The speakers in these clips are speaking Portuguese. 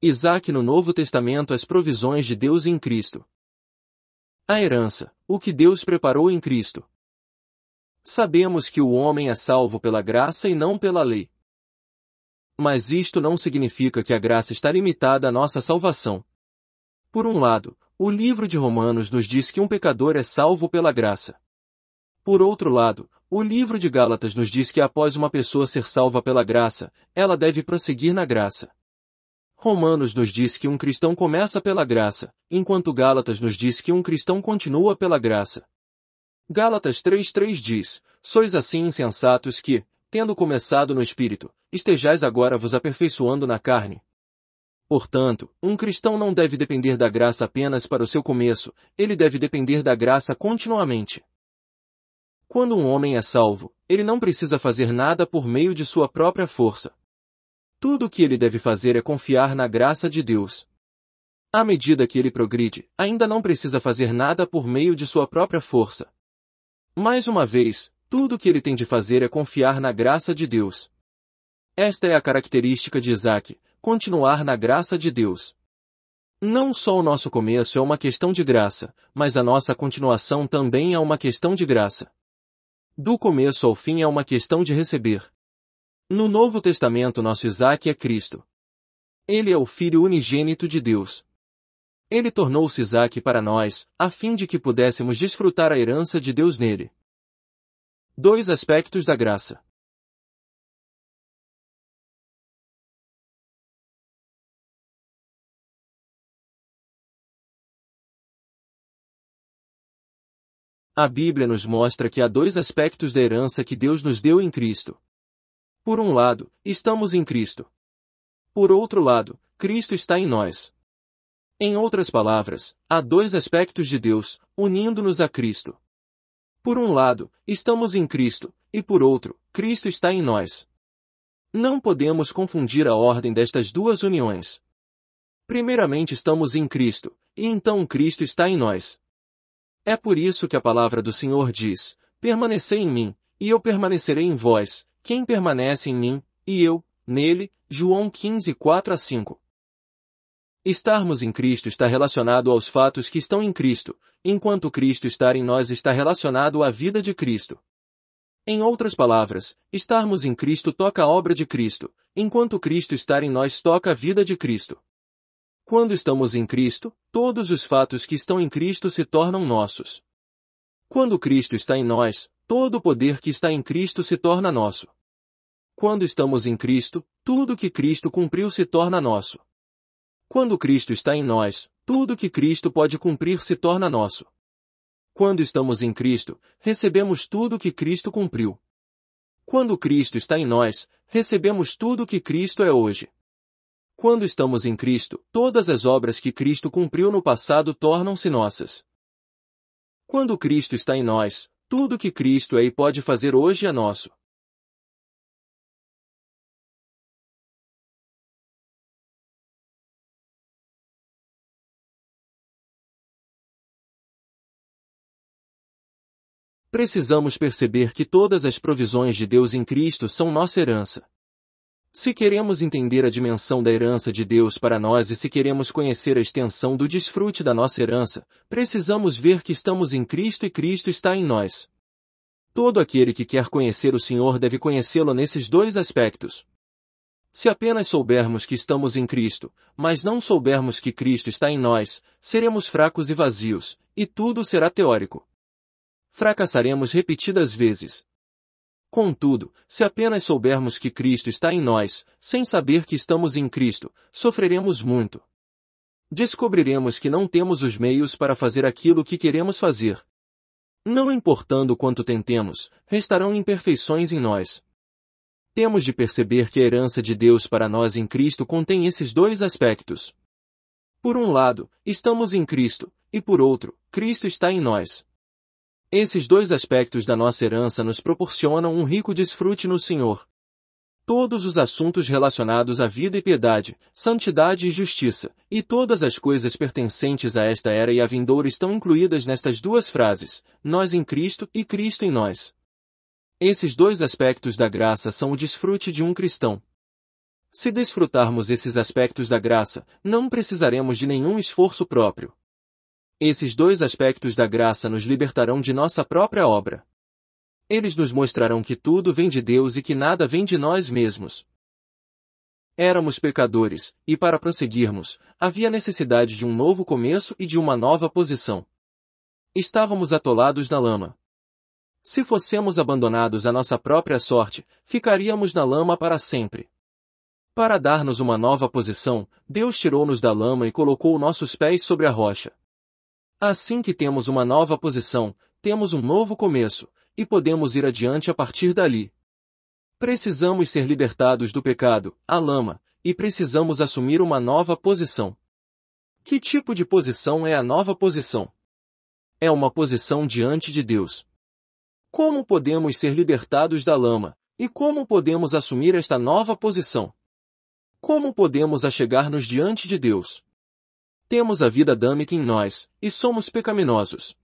Isaac no Novo Testamento, as provisões de Deus em Cristo. A herança, o que Deus preparou em Cristo. Sabemos que o homem é salvo pela graça e não pela lei. Mas isto não significa que a graça está limitada à nossa salvação. Por um lado, o livro de Romanos nos diz que um pecador é salvo pela graça. Por outro lado, o livro de Gálatas nos diz que após uma pessoa ser salva pela graça, ela deve prosseguir na graça. Romanos nos diz que um cristão começa pela graça, enquanto Gálatas nos diz que um cristão continua pela graça. Gálatas 3:3 diz: Sois assim insensatos que, tendo começado no Espírito, estejais agora vos aperfeiçoando na carne. Portanto, um cristão não deve depender da graça apenas para o seu começo, ele deve depender da graça continuamente. Quando um homem é salvo, ele não precisa fazer nada por meio de sua própria força. Tudo o que ele deve fazer é confiar na graça de Deus. À medida que ele progride, ainda não precisa fazer nada por meio de sua própria força. Mais uma vez, tudo o que ele tem de fazer é confiar na graça de Deus. Esta é a característica de Isaac, continuar na graça de Deus. Não só o nosso começo é uma questão de graça, mas a nossa continuação também é uma questão de graça. Do começo ao fim é uma questão de receber. No Novo Testamento nosso Isaac é Cristo. Ele é o Filho unigênito de Deus. Ele tornou-se Isaac para nós, a fim de que pudéssemos desfrutar a herança de Deus nele. 2 aspectos da graça. A Bíblia nos mostra que há 2 aspectos da herança que Deus nos deu em Cristo. Por um lado, estamos em Cristo. Por outro lado, Cristo está em nós. Em outras palavras, há 2 aspectos de Deus, unindo-nos a Cristo. Por um lado, estamos em Cristo, e por outro, Cristo está em nós. Não podemos confundir a ordem destas 2 uniões. Primeiramente estamos em Cristo, e então Cristo está em nós. É por isso que a palavra do Senhor diz: permanecei em mim, e eu permanecerei em vós, quem permanece em mim, e eu, nele, João 15:4-5. Estarmos em Cristo está relacionado aos fatos que estão em Cristo, enquanto Cristo estar em nós está relacionado à vida de Cristo. Em outras palavras, estarmos em Cristo toca a obra de Cristo, enquanto Cristo estar em nós toca a vida de Cristo. Quando estamos em Cristo, todos os fatos que estão em Cristo se tornam nossos. Quando Cristo está em nós, todo o poder que está em Cristo se torna nosso. Quando estamos em Cristo, tudo que Cristo cumpriu se torna nosso. Quando Cristo está em nós, tudo que Cristo pode cumprir se torna nosso. Quando estamos em Cristo, recebemos tudo que Cristo cumpriu. Quando Cristo está em nós, recebemos tudo que Cristo é hoje. Quando estamos em Cristo, todas as obras que Cristo cumpriu no passado tornam-se nossas. Quando Cristo está em nós, tudo que Cristo é e pode fazer hoje é nosso. Precisamos perceber que todas as provisões de Deus em Cristo são nossa herança. Se queremos entender a dimensão da herança de Deus para nós e se queremos conhecer a extensão do desfrute da nossa herança, precisamos ver que estamos em Cristo e Cristo está em nós. Todo aquele que quer conhecer o Senhor deve conhecê-lo nesses 2 aspectos. Se apenas soubermos que estamos em Cristo, mas não soubermos que Cristo está em nós, seremos fracos e vazios, e tudo será teórico. Fracassaremos repetidas vezes. Contudo, se apenas soubermos que Cristo está em nós, sem saber que estamos em Cristo, sofreremos muito. Descobriremos que não temos os meios para fazer aquilo que queremos fazer. Não importando quanto tentemos, restarão imperfeições em nós. Temos de perceber que a herança de Deus para nós em Cristo contém esses 2 aspectos. Por um lado, estamos em Cristo, e por outro, Cristo está em nós. Esses 2 aspectos da nossa herança nos proporcionam um rico desfrute no Senhor. Todos os assuntos relacionados à vida e piedade, santidade e justiça, e todas as coisas pertencentes a esta era e à vindoura estão incluídas nestas 2 frases, nós em Cristo e Cristo em nós. Esses 2 aspectos da graça são o desfrute de um cristão. Se desfrutarmos esses aspectos da graça, não precisaremos de nenhum esforço próprio. Esses dois aspectos da graça nos libertarão de nossa própria obra. Eles nos mostrarão que tudo vem de Deus e que nada vem de nós mesmos. Éramos pecadores, e para prosseguirmos, havia necessidade de um novo começo e de uma nova posição. Estávamos atolados na lama. Se fossemos abandonados à nossa própria sorte, ficaríamos na lama para sempre. Para dar-nos uma nova posição, Deus tirou-nos da lama e colocou nossos pés sobre a rocha. Assim que temos uma nova posição, temos um novo começo, e podemos ir adiante a partir dali. Precisamos ser libertados do pecado, a lama, e precisamos assumir uma nova posição. Que tipo de posição é a nova posição? É uma posição diante de Deus. Como podemos ser libertados da lama, e como podemos assumir esta nova posição? Como podemos achegar-nos diante de Deus? Temos a vida adâmica em nós, e somos pecaminosos.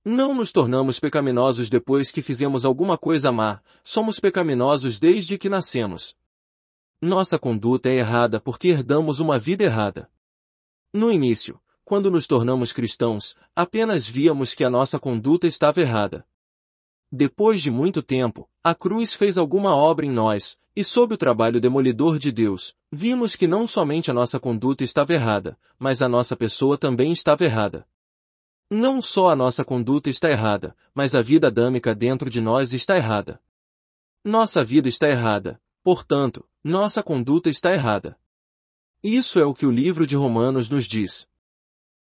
Não nos tornamos pecaminosos depois que fizemos alguma coisa má, somos pecaminosos desde que nascemos. Nossa conduta é errada porque herdamos uma vida errada. No início, quando nos tornamos cristãos, apenas víamos que a nossa conduta estava errada. Depois de muito tempo, a cruz fez alguma obra em nós, e sob o trabalho demolidor de Deus, vimos que não somente a nossa conduta estava errada, mas a nossa pessoa também estava errada. Não só a nossa conduta está errada, mas a vida adâmica dentro de nós está errada. Nossa vida está errada, portanto, nossa conduta está errada. Isso é o que o livro de Romanos nos diz.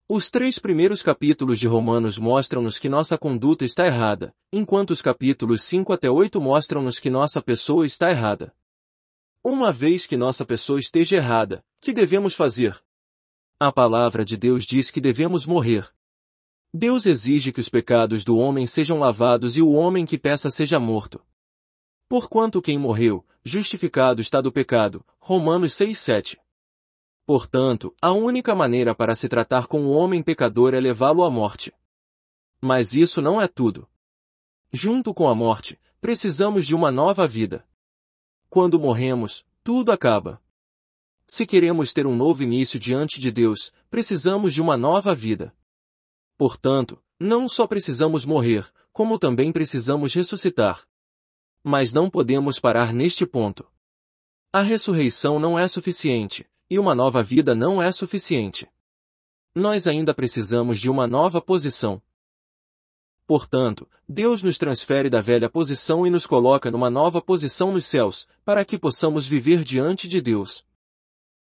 Os 3 primeiros capítulos de Romanos mostram-nos que nossa conduta está errada, enquanto os capítulos 5 até 8 mostram-nos que nossa pessoa está errada. Uma vez que nossa pessoa esteja errada, que devemos fazer? A palavra de Deus diz que devemos morrer. Deus exige que os pecados do homem sejam lavados e o homem que peca seja morto. Porquanto quem morreu, justificado está do pecado. Romanos 6:7. Portanto, a única maneira para se tratar com o homem pecador é levá-lo à morte. Mas isso não é tudo. Junto com a morte, precisamos de uma nova vida. Quando morremos, tudo acaba. Se queremos ter um novo início diante de Deus, precisamos de uma nova vida. Portanto, não só precisamos morrer, como também precisamos ressuscitar. Mas não podemos parar neste ponto. A ressurreição não é suficiente, e uma nova vida não é suficiente. Nós ainda precisamos de uma nova posição. Portanto, Deus nos transfere da velha posição e nos coloca numa nova posição nos céus, para que possamos viver diante de Deus.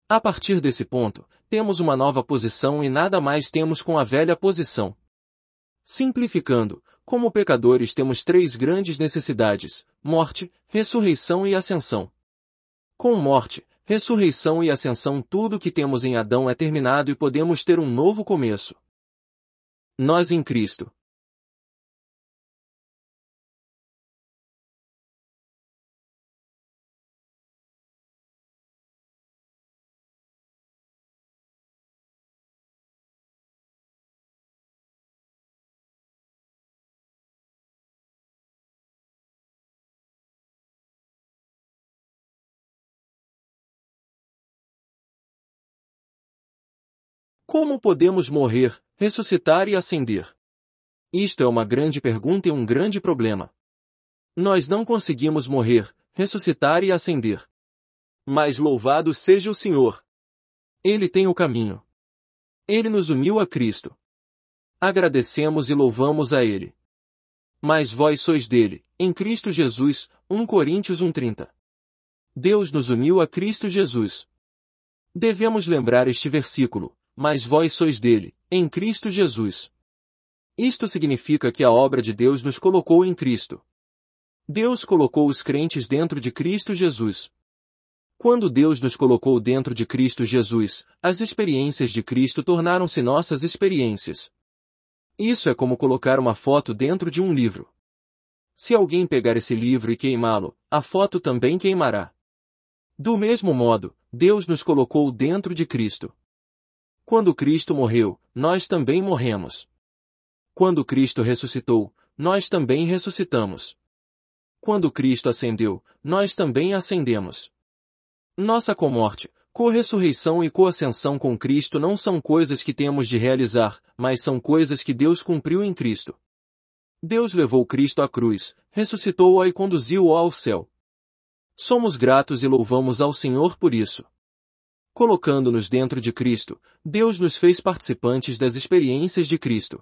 A partir desse ponto, temos uma nova posição e nada mais temos com a velha posição. Simplificando, como pecadores temos 3 grandes necessidades: morte, ressurreição e ascensão. Com morte, ressurreição e ascensão, tudo o que temos em Adão é terminado e podemos ter um novo começo. Nós em Cristo. Como podemos morrer, ressuscitar e ascender? Isto é uma grande pergunta e um grande problema. Nós não conseguimos morrer, ressuscitar e ascender. Mas louvado seja o Senhor! Ele tem o caminho. Ele nos uniu a Cristo. Agradecemos e louvamos a Ele. Mas vós sois dele, em Cristo Jesus, 1 Coríntios 1:30. Deus nos uniu a Cristo Jesus. Devemos lembrar este versículo: mas vós sois dele, em Cristo Jesus. Isto significa que a obra de Deus nos colocou em Cristo. Deus colocou os crentes dentro de Cristo Jesus. Quando Deus nos colocou dentro de Cristo Jesus, as experiências de Cristo tornaram-se nossas experiências. Isso é como colocar uma foto dentro de um livro. Se alguém pegar esse livro e queimá-lo, a foto também queimará. Do mesmo modo, Deus nos colocou dentro de Cristo. Quando Cristo morreu, nós também morremos. Quando Cristo ressuscitou, nós também ressuscitamos. Quando Cristo ascendeu, nós também ascendemos. Nossa comorte, corressurreição e coascensão com Cristo não são coisas que temos de realizar, mas são coisas que Deus cumpriu em Cristo. Deus levou Cristo à cruz, ressuscitou-o e conduziu-o ao céu. Somos gratos e louvamos ao Senhor por isso. Colocando-nos dentro de Cristo, Deus nos fez participantes das experiências de Cristo.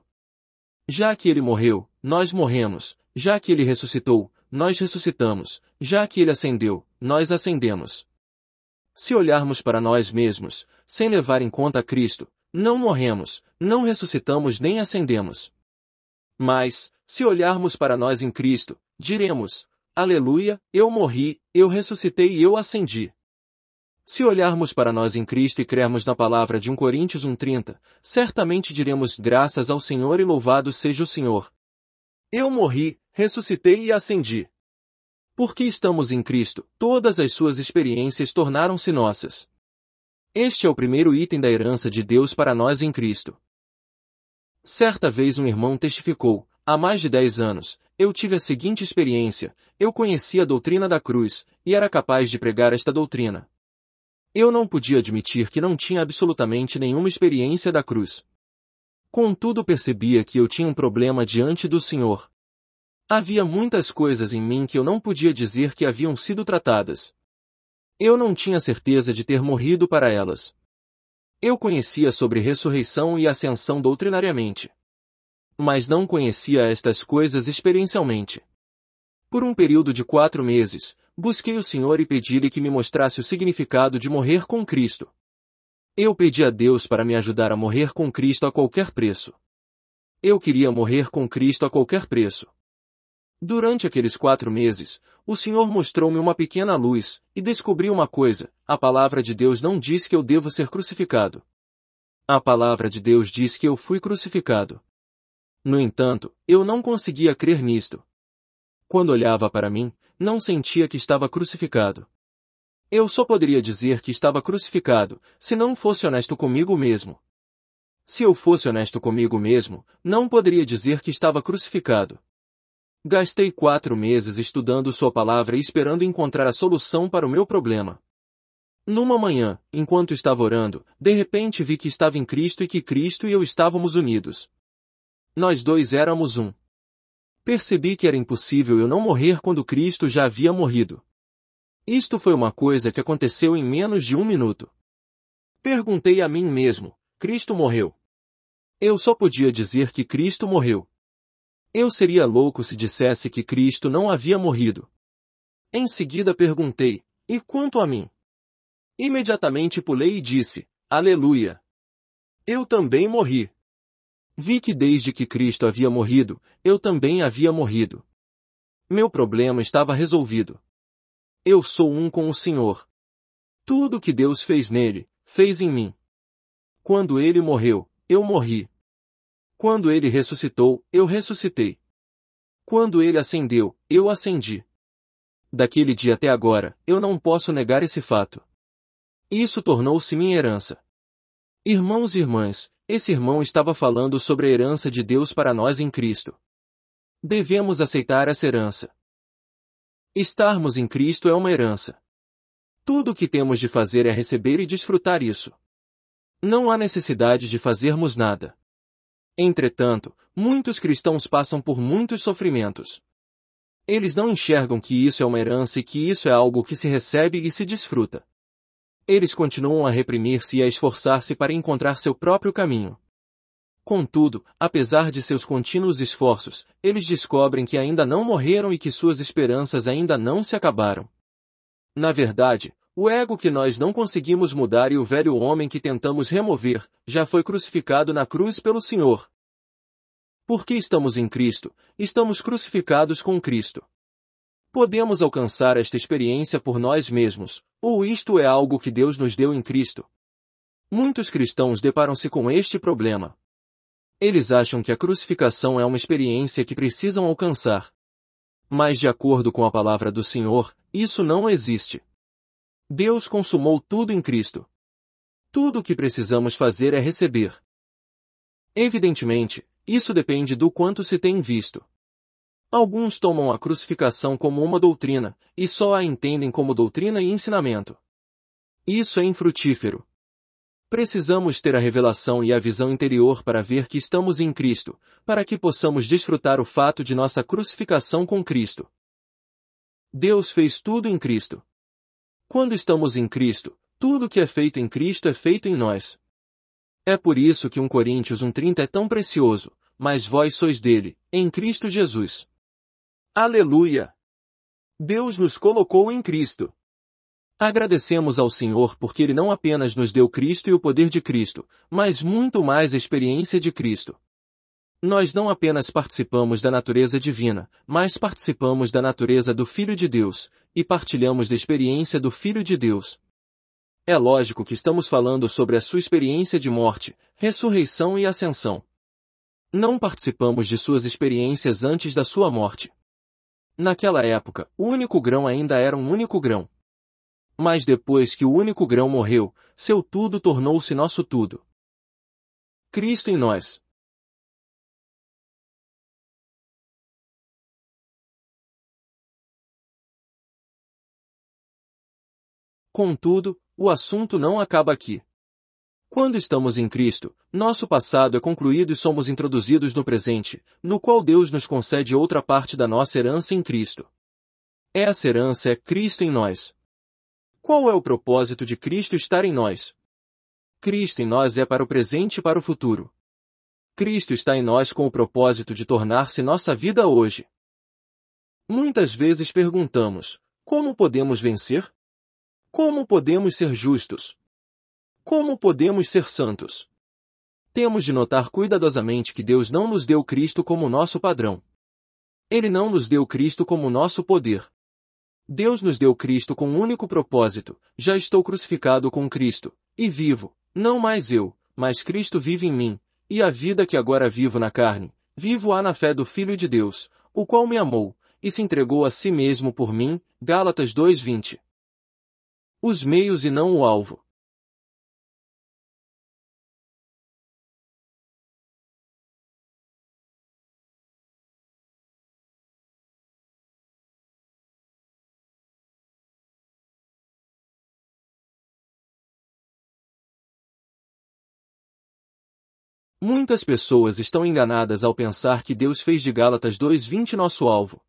Já que Ele morreu, nós morremos. Já que Ele ressuscitou, nós ressuscitamos. Já que Ele ascendeu, nós ascendemos. Se olharmos para nós mesmos, sem levar em conta Cristo, não morremos, não ressuscitamos nem ascendemos. Mas, se olharmos para nós em Cristo, diremos: Aleluia, eu morri, eu ressuscitei e eu ascendi. Se olharmos para nós em Cristo e crermos na palavra de 1 Coríntios 1:30, certamente diremos graças ao Senhor e louvado seja o Senhor. Eu morri, ressuscitei e ascendi. Porque estamos em Cristo, todas as suas experiências tornaram-se nossas. Este é o primeiro item da herança de Deus para nós em Cristo. Certa vez um irmão testificou: há mais de 10 anos, eu tive a seguinte experiência: eu conhecia a doutrina da cruz, e era capaz de pregar esta doutrina. Eu não podia admitir que não tinha absolutamente nenhuma experiência da cruz. Contudo percebia que eu tinha um problema diante do Senhor. Havia muitas coisas em mim que eu não podia dizer que haviam sido tratadas. Eu não tinha certeza de ter morrido para elas. Eu conhecia sobre ressurreição e ascensão doutrinariamente. Mas não conhecia estas coisas experiencialmente. Por um período de 4 meses, busquei o Senhor e pedi-lhe que me mostrasse o significado de morrer com Cristo. Eu pedi a Deus para me ajudar a morrer com Cristo a qualquer preço. Eu queria morrer com Cristo a qualquer preço. Durante aqueles 4 meses, o Senhor mostrou-me uma pequena luz, e descobri uma coisa: a palavra de Deus não diz que eu devo ser crucificado. A palavra de Deus diz que eu fui crucificado. No entanto, eu não conseguia crer nisto. Quando olhava para mim, não sentia que estava crucificado. Eu só poderia dizer que estava crucificado, se não fosse honesto comigo mesmo. Se eu fosse honesto comigo mesmo, não poderia dizer que estava crucificado. Gastei 4 meses estudando sua palavra e esperando encontrar a solução para o meu problema. Numa manhã, enquanto estava orando, de repente vi que estava em Cristo e que Cristo e eu estávamos unidos. Nós dois éramos um. Percebi que era impossível eu não morrer quando Cristo já havia morrido. Isto foi uma coisa que aconteceu em menos de 1 minuto. Perguntei a mim mesmo: Cristo morreu? Eu só podia dizer que Cristo morreu. Eu seria louco se dissesse que Cristo não havia morrido. Em seguida perguntei: e quanto a mim? Imediatamente pulei e disse: Aleluia! Eu também morri. Vi que desde que Cristo havia morrido, eu também havia morrido. Meu problema estava resolvido. Eu sou um com o Senhor. Tudo que Deus fez nele, fez em mim. Quando ele morreu, eu morri. Quando ele ressuscitou, eu ressuscitei. Quando ele ascendeu, eu ascendi. Daquele dia até agora, eu não posso negar esse fato. Isso tornou-se minha herança. Irmãos e irmãs, esse irmão estava falando sobre a herança de Deus para nós em Cristo. Devemos aceitar essa herança. Estarmos em Cristo é uma herança. Tudo o que temos de fazer é receber e desfrutar isso. Não há necessidade de fazermos nada. Entretanto, muitos cristãos passam por muitos sofrimentos. Eles não enxergam que isso é uma herança e que isso é algo que se recebe e se desfruta. Eles continuam a reprimir-se e a esforçar-se para encontrar seu próprio caminho. Contudo, apesar de seus contínuos esforços, eles descobrem que ainda não morreram e que suas esperanças ainda não se acabaram. Na verdade, o ego que nós não conseguimos mudar e o velho homem que tentamos remover, já foi crucificado na cruz pelo Senhor. Porque estamos em Cristo, estamos crucificados com Cristo. Podemos alcançar esta experiência por nós mesmos, ou isto é algo que Deus nos deu em Cristo. Muitos cristãos deparam-se com este problema. Eles acham que a crucificação é uma experiência que precisam alcançar. Mas de acordo com a palavra do Senhor, isso não existe. Deus consumou tudo em Cristo. Tudo o que precisamos fazer é receber. Evidentemente, isso depende do quanto se tem visto. Alguns tomam a crucificação como uma doutrina, e só a entendem como doutrina e ensinamento. Isso é infrutífero. Precisamos ter a revelação e a visão interior para ver que estamos em Cristo, para que possamos desfrutar o fato de nossa crucificação com Cristo. Deus fez tudo em Cristo. Quando estamos em Cristo, tudo que é feito em Cristo é feito em nós. É por isso que 1 Coríntios 1:30 é tão precioso, mas vós sois dele, em Cristo Jesus. Aleluia! Deus nos colocou em Cristo. Agradecemos ao Senhor porque Ele não apenas nos deu Cristo e o poder de Cristo, mas muito mais a experiência de Cristo. Nós não apenas participamos da natureza divina, mas participamos da natureza do Filho de Deus, e partilhamos da experiência do Filho de Deus. É lógico que estamos falando sobre a sua experiência de morte, ressurreição e ascensão. Não participamos de suas experiências antes da sua morte. Naquela época, o único grão ainda era um único grão. Mas depois que o único grão morreu, seu tudo tornou-se nosso tudo. Cristo em nós. Contudo, o assunto não acaba aqui. Quando estamos em Cristo, nosso passado é concluído e somos introduzidos no presente, no qual Deus nos concede outra parte da nossa herança em Cristo. Essa herança é Cristo em nós. Qual é o propósito de Cristo estar em nós? Cristo em nós é para o presente e para o futuro. Cristo está em nós com o propósito de tornar-se nossa vida hoje. Muitas vezes perguntamos, como podemos vencer? Como podemos ser justos? Como podemos ser santos? Temos de notar cuidadosamente que Deus não nos deu Cristo como nosso padrão. Ele não nos deu Cristo como nosso poder. Deus nos deu Cristo com um único propósito: já estou crucificado com Cristo, e vivo, não mais eu, mas Cristo vive em mim, e a vida que agora vivo na carne, vivo-a na fé do Filho de Deus, o qual me amou, e se entregou a si mesmo por mim. Gálatas 2:20. Os meios e não o alvo. Muitas pessoas estão enganadas ao pensar que Deus fez de Gálatas 2:20 nosso alvo.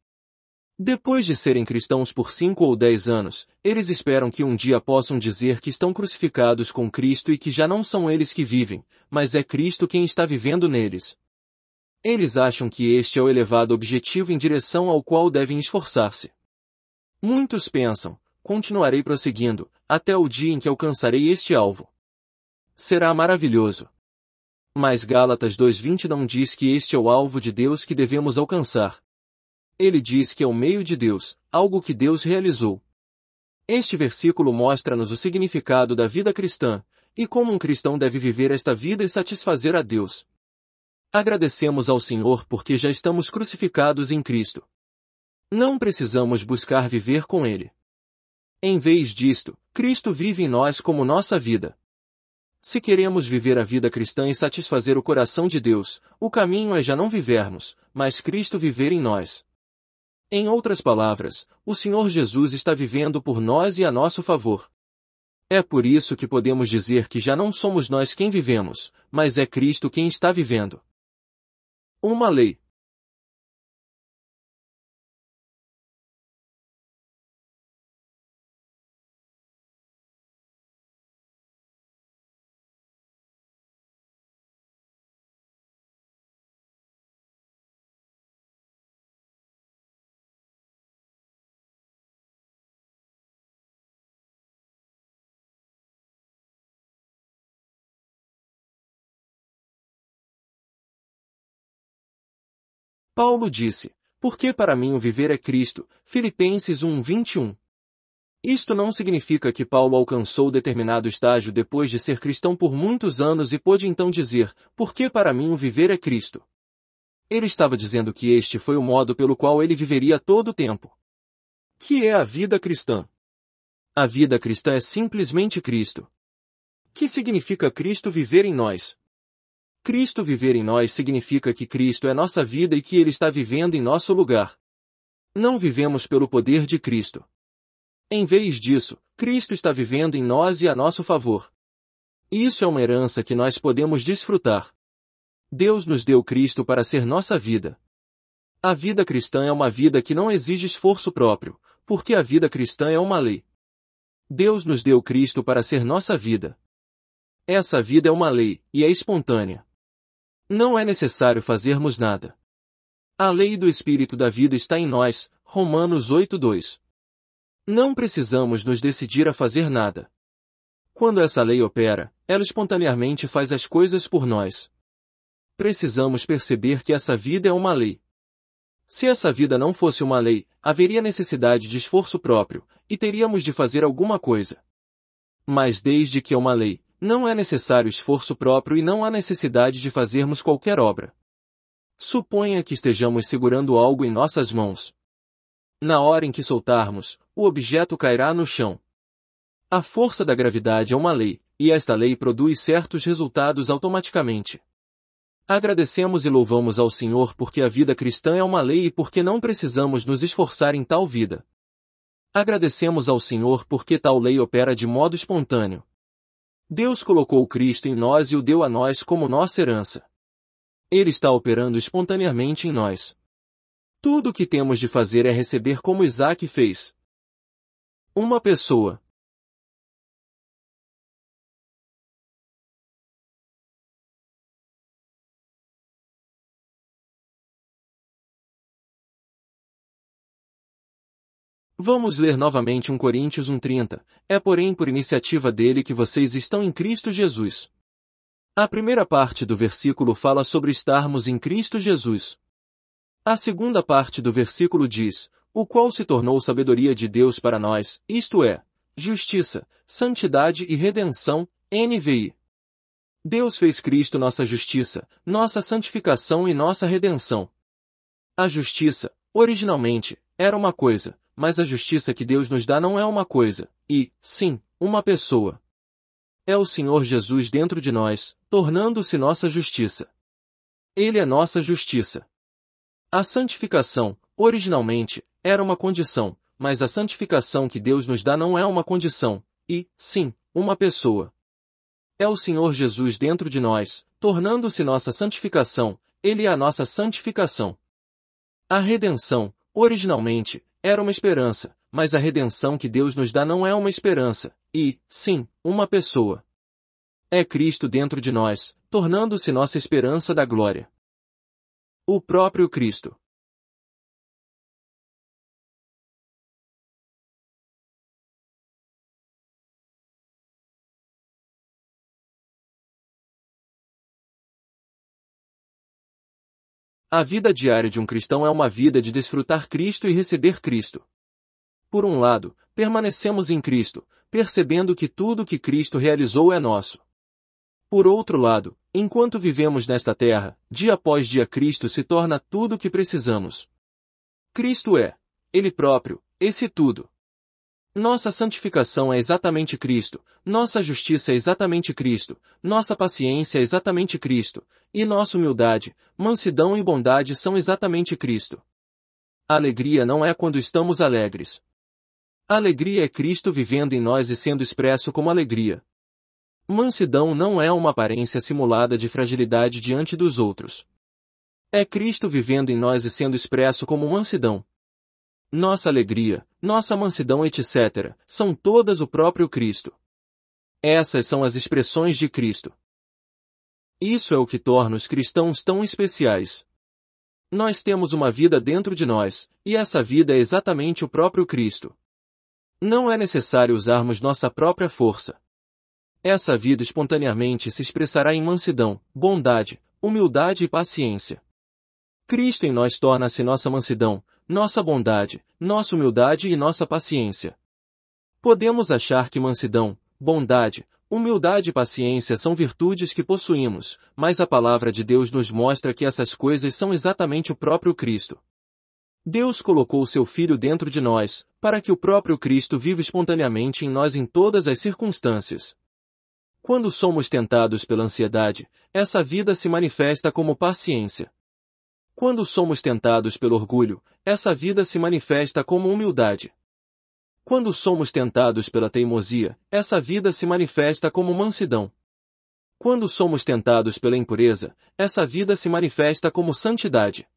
Depois de serem cristãos por 5 ou 10 anos, eles esperam que um dia possam dizer que estão crucificados com Cristo e que já não são eles que vivem, mas é Cristo quem está vivendo neles. Eles acham que este é o elevado objetivo em direção ao qual devem esforçar-se. Muitos pensam, continuarei prosseguindo, até o dia em que alcançarei este alvo. Será maravilhoso. Mas Gálatas 2:20 não diz que este é o alvo de Deus que devemos alcançar. Ele diz que é o meio de Deus, algo que Deus realizou. Este versículo mostra-nos o significado da vida cristã, e como um cristão deve viver esta vida e satisfazer a Deus. Agradecemos ao Senhor porque já estamos crucificados em Cristo. Não precisamos buscar viver com Ele. Em vez disto, Cristo vive em nós como nossa vida. Se queremos viver a vida cristã e satisfazer o coração de Deus, o caminho é já não vivermos, mas Cristo viver em nós. Em outras palavras, o Senhor Jesus está vivendo por nós e a nosso favor. É por isso que podemos dizer que já não somos nós quem vivemos, mas é Cristo quem está vivendo. Uma lei. Paulo disse, porque para mim o viver é Cristo, Filipenses 1:21. Isto não significa que Paulo alcançou determinado estágio depois de ser cristão por muitos anos e pôde então dizer, porque para mim o viver é Cristo. Ele estava dizendo que este foi o modo pelo qual ele viveria todo o tempo. Que é a vida cristã? A vida cristã é simplesmente Cristo. Que significa Cristo viver em nós? Cristo viver em nós significa que Cristo é nossa vida e que Ele está vivendo em nosso lugar. Não vivemos pelo poder de Cristo. Em vez disso, Cristo está vivendo em nós e a nosso favor. Isso é uma herança que nós podemos desfrutar. Deus nos deu Cristo para ser nossa vida. A vida cristã é uma vida que não exige esforço próprio, porque a vida cristã é uma lei. Deus nos deu Cristo para ser nossa vida. Essa vida é uma lei, e é espontânea. Não é necessário fazermos nada. A lei do Espírito da vida está em nós, Romanos 8:2. Não precisamos nos decidir a fazer nada. Quando essa lei opera, ela espontaneamente faz as coisas por nós. Precisamos perceber que essa vida é uma lei. Se essa vida não fosse uma lei, haveria necessidade de esforço próprio, e teríamos de fazer alguma coisa. Mas desde que é uma lei, não é necessário esforço próprio e não há necessidade de fazermos qualquer obra. Suponha que estejamos segurando algo em nossas mãos. Na hora em que soltarmos, o objeto cairá no chão. A força da gravidade é uma lei, e esta lei produz certos resultados automaticamente. Agradecemos e louvamos ao Senhor porque a vida cristã é uma lei e porque não precisamos nos esforçar em tal vida. Agradecemos ao Senhor porque tal lei opera de modo espontâneo. Deus colocou Cristo em nós e o deu a nós como nossa herança. Ele está operando espontaneamente em nós. Tudo o que temos de fazer é receber como Isaac fez. Uma pessoa. Vamos ler novamente 1 Coríntios 1:30. É porém por iniciativa dele que vocês estão em Cristo Jesus. A primeira parte do versículo fala sobre estarmos em Cristo Jesus. A segunda parte do versículo diz, o qual se tornou sabedoria de Deus para nós, isto é, justiça, santidade e redenção, NVI. Deus fez Cristo nossa justiça, nossa santificação e nossa redenção. A justiça, originalmente, era uma coisa, mas a justiça que Deus nos dá não é uma coisa, e, sim, uma pessoa. É o Senhor Jesus dentro de nós, tornando-se nossa justiça. Ele é nossa justiça. A santificação, originalmente, era uma condição, mas a santificação que Deus nos dá não é uma condição, e, sim, uma pessoa. É o Senhor Jesus dentro de nós, tornando-se nossa santificação, Ele é a nossa santificação. A redenção, originalmente, era uma esperança, mas a redenção que Deus nos dá não é uma esperança, e, sim, uma pessoa. É Cristo dentro de nós, tornando-se nossa esperança da glória. O próprio Cristo. A vida diária de um cristão é uma vida de desfrutar Cristo e receber Cristo. Por um lado, permanecemos em Cristo, percebendo que tudo que Cristo realizou é nosso. Por outro lado, enquanto vivemos nesta terra, dia após dia Cristo se torna tudo o que precisamos. Cristo é, Ele próprio, esse tudo. Nossa santificação é exatamente Cristo, nossa justiça é exatamente Cristo, nossa paciência é exatamente Cristo, e nossa humildade, mansidão e bondade são exatamente Cristo. Alegria não é quando estamos alegres. Alegria é Cristo vivendo em nós e sendo expresso como alegria. Mansidão não é uma aparência simulada de fragilidade diante dos outros. É Cristo vivendo em nós e sendo expresso como mansidão. Nossa alegria, nossa mansidão etc., são todas o próprio Cristo. Essas são as expressões de Cristo. Isso é o que torna os cristãos tão especiais. Nós temos uma vida dentro de nós, e essa vida é exatamente o próprio Cristo. Não é necessário usarmos nossa própria força. Essa vida espontaneamente se expressará em mansidão, bondade, humildade e paciência. Cristo em nós torna-se nossa mansidão, nossa bondade, nossa humildade e nossa paciência. Podemos achar que mansidão, bondade, humildade e paciência são virtudes que possuímos, mas a palavra de Deus nos mostra que essas coisas são exatamente o próprio Cristo. Deus colocou seu Filho dentro de nós, para que o próprio Cristo viva espontaneamente em nós em todas as circunstâncias. Quando somos tentados pela ansiedade, essa vida se manifesta como paciência. Quando somos tentados pelo orgulho, essa vida se manifesta como humildade. Quando somos tentados pela teimosia, essa vida se manifesta como mansidão. Quando somos tentados pela impureza, essa vida se manifesta como santidade.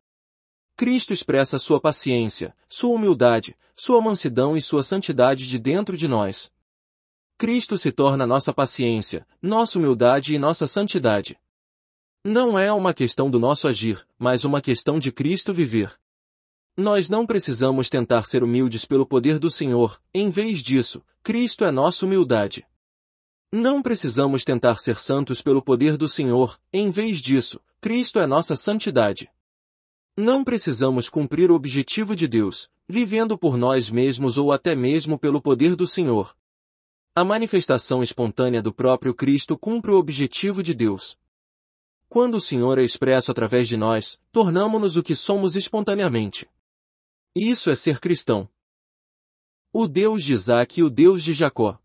Cristo expressa sua paciência, sua humildade, sua mansidão e sua santidade de dentro de nós. Cristo se torna nossa paciência, nossa humildade e nossa santidade. Não é uma questão do nosso agir, mas uma questão de Cristo viver. Nós não precisamos tentar ser humildes pelo poder do Senhor, em vez disso, Cristo é nossa humildade. Não precisamos tentar ser santos pelo poder do Senhor, em vez disso, Cristo é nossa santidade. Não precisamos cumprir o objetivo de Deus, vivendo por nós mesmos ou até mesmo pelo poder do Senhor. A manifestação espontânea do próprio Cristo cumpre o objetivo de Deus. Quando o Senhor é expresso através de nós, tornamo-nos o que somos espontaneamente. Isso é ser cristão. O Deus de Isaque e o Deus de Jacó.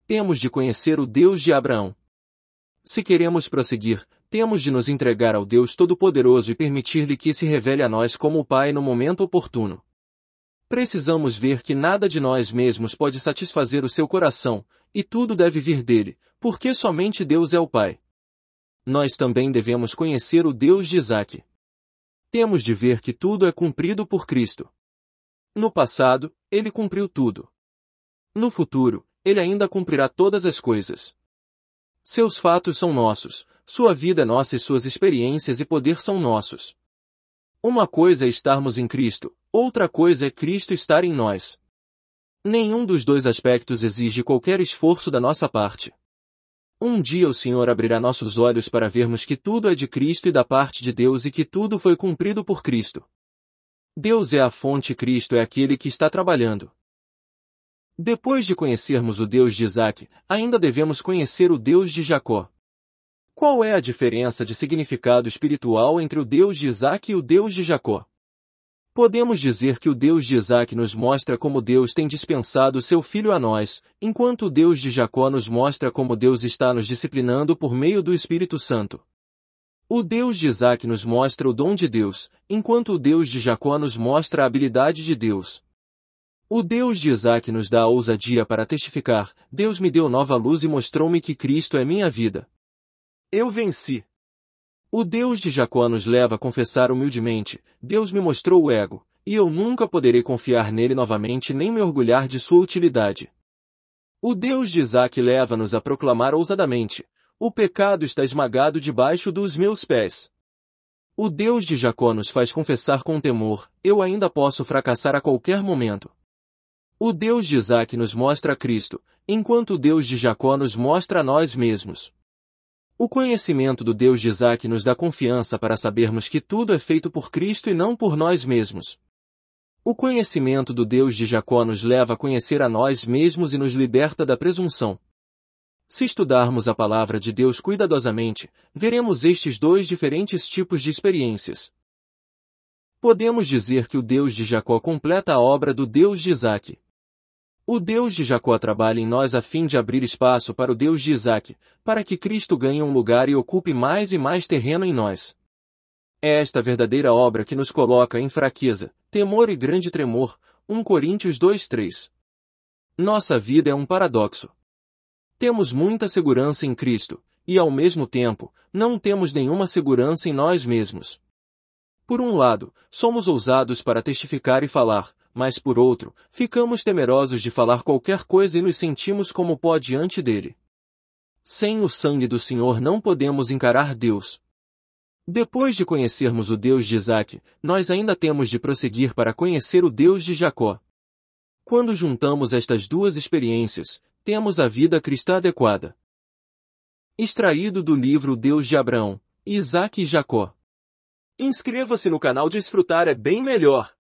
Temos de conhecer o Deus de Abraão. Se queremos prosseguir, temos de nos entregar ao Deus Todo-Poderoso e permitir-lhe que se revele a nós como o Pai no momento oportuno. Precisamos ver que nada de nós mesmos pode satisfazer o seu coração, e tudo deve vir dele, porque somente Deus é o Pai. Nós também devemos conhecer o Deus de Isaque. Temos de ver que tudo é cumprido por Cristo. No passado, ele cumpriu tudo. No futuro, ele ainda cumprirá todas as coisas. Seus fatos são nossos, sua vida é nossa e suas experiências e poder são nossos. Uma coisa é estarmos em Cristo, outra coisa é Cristo estar em nós. Nenhum dos dois aspectos exige qualquer esforço da nossa parte. Um dia o Senhor abrirá nossos olhos para vermos que tudo é de Cristo e da parte de Deus e que tudo foi cumprido por Cristo. Deus é a fonte e Cristo é aquele que está trabalhando. Depois de conhecermos o Deus de Isaque, ainda devemos conhecer o Deus de Jacó. Qual é a diferença de significado espiritual entre o Deus de Isaque e o Deus de Jacó? Podemos dizer que o Deus de Isaque nos mostra como Deus tem dispensado seu Filho a nós, enquanto o Deus de Jacó nos mostra como Deus está nos disciplinando por meio do Espírito Santo. O Deus de Isaque nos mostra o dom de Deus, enquanto o Deus de Jacó nos mostra a habilidade de Deus. O Deus de Isaque nos dá a ousadia para testificar: Deus me deu nova luz e mostrou-me que Cristo é minha vida. Eu venci. O Deus de Jacó nos leva a confessar humildemente: Deus me mostrou o ego, e eu nunca poderei confiar nele novamente nem me orgulhar de sua utilidade. O Deus de Isaque leva-nos a proclamar ousadamente: o pecado está esmagado debaixo dos meus pés. O Deus de Jacó nos faz confessar com temor: eu ainda posso fracassar a qualquer momento. O Deus de Isaque nos mostra a Cristo, enquanto o Deus de Jacó nos mostra a nós mesmos. O conhecimento do Deus de Isaque nos dá confiança para sabermos que tudo é feito por Cristo e não por nós mesmos. O conhecimento do Deus de Jacó nos leva a conhecer a nós mesmos e nos liberta da presunção. Se estudarmos a palavra de Deus cuidadosamente, veremos estes dois diferentes tipos de experiências. Podemos dizer que o Deus de Jacó completa a obra do Deus de Isaque. O Deus de Jacó trabalha em nós a fim de abrir espaço para o Deus de Isaque, para que Cristo ganhe um lugar e ocupe mais e mais terreno em nós. É esta verdadeira obra que nos coloca em fraqueza, temor e grande tremor, 1 Coríntios 2:3. Nossa vida é um paradoxo. Temos muita segurança em Cristo, e ao mesmo tempo, não temos nenhuma segurança em nós mesmos. Por um lado, somos ousados para testificar e falar, mas por outro, ficamos temerosos de falar qualquer coisa e nos sentimos como pó diante dele. Sem o sangue do Senhor não podemos encarar Deus. Depois de conhecermos o Deus de Isaque, nós ainda temos de prosseguir para conhecer o Deus de Jacó. Quando juntamos estas duas experiências, temos a vida cristã adequada. Extraído do livro O Deus de Abraão, Isaque e Jacó. Inscreva-se no canal Desfrutar é bem melhor.